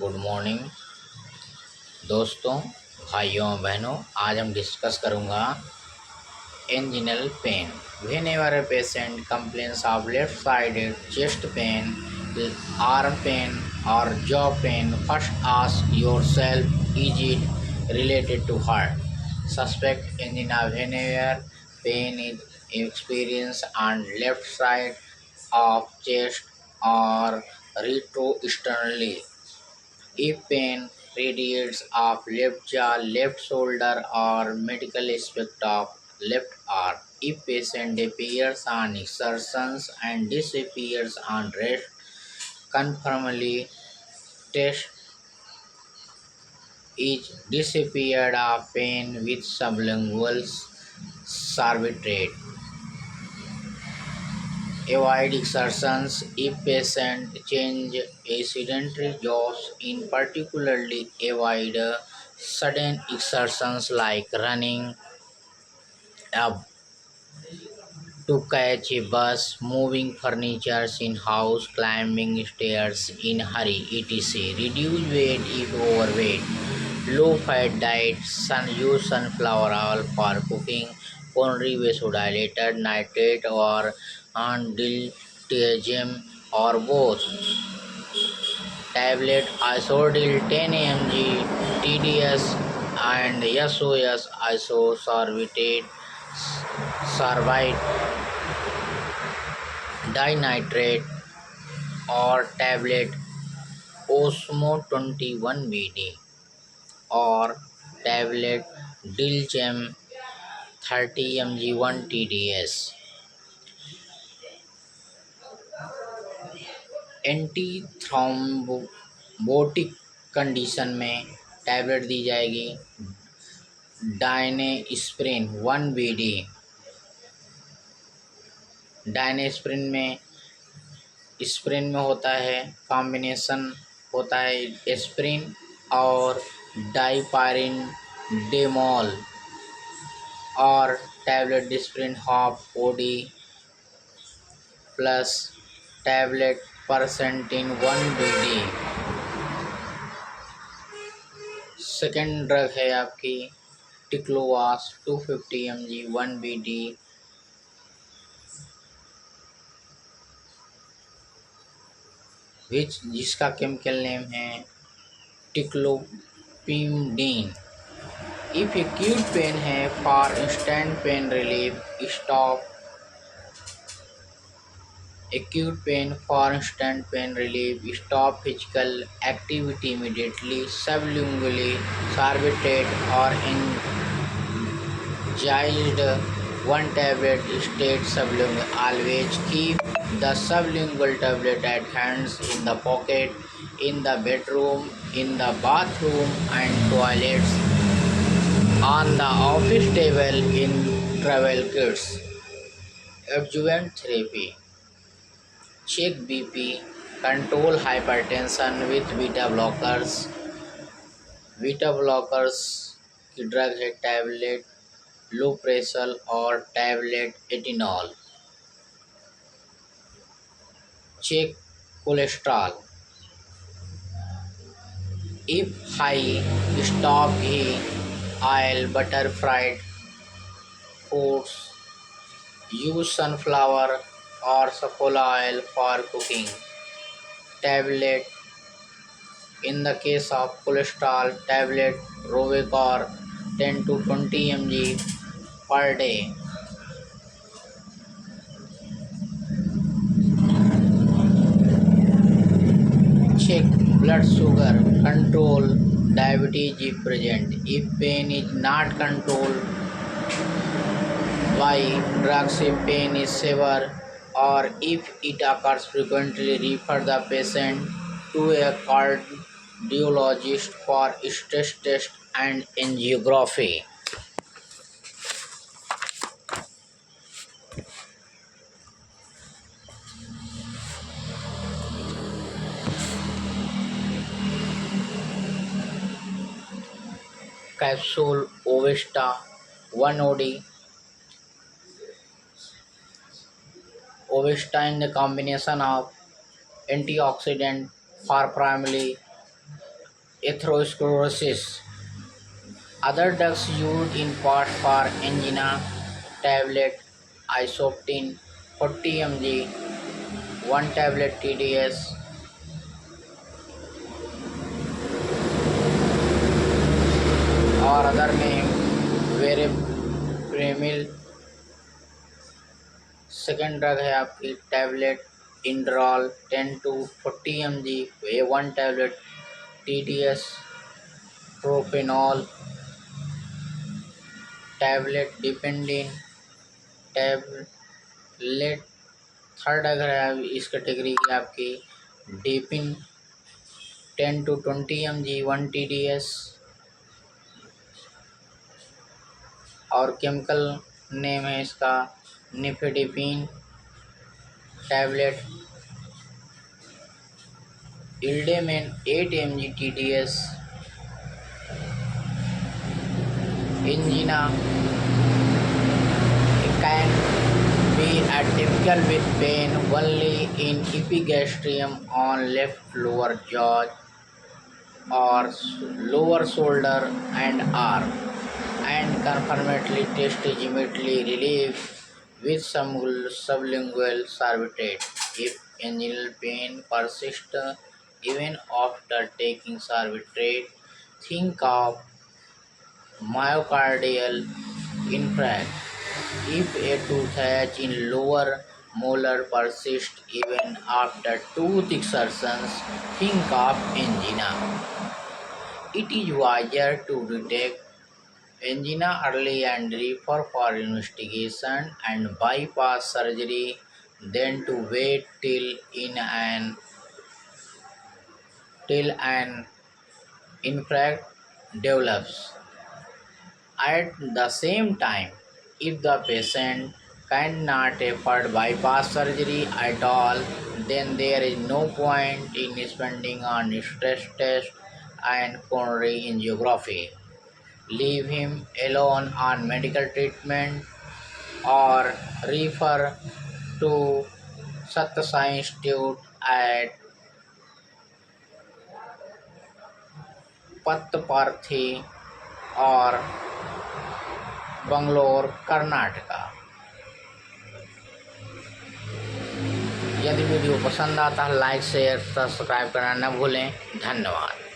Good morning दोस्तों, भाइयों बहनों। आज हम डिस्कस करूँगा anginal pain. Whenever a patient complains of left sided chest pain, arm pain और jaw pain, first ask yourself, is it related to heart? Suspect angina whenever pain is experienced on left side of chest or retroexternally. If pain radiates of left jaw, left shoulder or medical aspect of left arm. If patient appears on exertions and disappears on rest, confirmably test is disappeared of pain with sublingual sorbitrate. Avoid exertions if patient change a sedentary jobs. In particularly avoid sudden exertions like running up to catch a bus, moving furniture in house, climbing stairs in hurry, etc. Reduce weight if overweight. Low fat diet, use sunflower oil for cooking, coronary vasodilator, nitrate or diltiazem or both. Tablet isodil 10 mg TDS and SOS isosorbitate sorbite dinitrate or tablet Osmo 21 BD or tablet Dilgem 30 mg 1 TDS. Anti thrombotic condition में tablet दी जाएगी डायनेस्प्रिन 1 BD। डायनेस्प्रिन में होता है combination होता है aspirin और dipyridamole और tablet disprin half OD plus tablet persantin 1 BD। Second drug है आपकी टिक्लोवास 250 mg 1 BD जिसका केमिकल नेम है टिक्लोपिमडीन। इफ एक्यूट पेन है for instant pain relief stop physical activity immediately. Sublingually sorbitrate or inhaled 1 tablet state sublingual. Always keep the sublingual tablet at hand in the pocket, in the bedroom, in the bathroom and toilets, on the office table, in travel kits. Adjuvant therapy. Check BP, control hypertension with beta blockers. Beta blockers की drug है tablet lopresor और tablet atenolol. Check cholesterol. If high stop ghee oil butter fried foods. Use sunflower और Saffola oil for cooking. Tablet in the case of cholesterol, tablet Rovicor 10 to 20 mg per day. Check blood sugar. Control diabetes if present. If pain is not controlled by drugs, if pain is severe or if it occurs frequently, refer the patient to a cardiologist for stress test and angiography. Capsule Ovesta 1 OD. Ovesta in the combination of antioxidant for primarily atherosclerosis. Other drugs used in part for angina, tablet isoptin 40 mg, 1 tablet TDS, or other name verapamil. Second drug है आपकी tablet inderal 10 to 40 mg, 1 tablet TDS, propranolol tablet डिपेंडिन tablet. Third अगर है इस category की आपकी depin 10 to 20 mg, 1 TDS, और chemical name है इसका निफेडिपिन टैबलेट इल्डेमेन 8 mg TDS। Angina can be atypical with pain only in epigastrium on left lower jaw or lower shoulder and arm, and confirmatory test is immediately relieved with some sublingual sorbitrate. If anginal pain persists even after taking sorbitrate, think of myocardial infarct. If a toothache in lower molar persists even after tooth extractions, think of angina. It is wiser to detect angina early and refer for investigation and bypass surgery than to wait till an infarct develops. At the same time, if the patient cannot afford bypass surgery at all, then there is no point in spending on stress test and coronary angiography. Leave him alone on medical treatment or refer to Satyasai Institute at Puttaparthi or Bangalore, Karnataka. यदि video पसंद आता है like share subscribe करना न भूलें। धन्यवाद।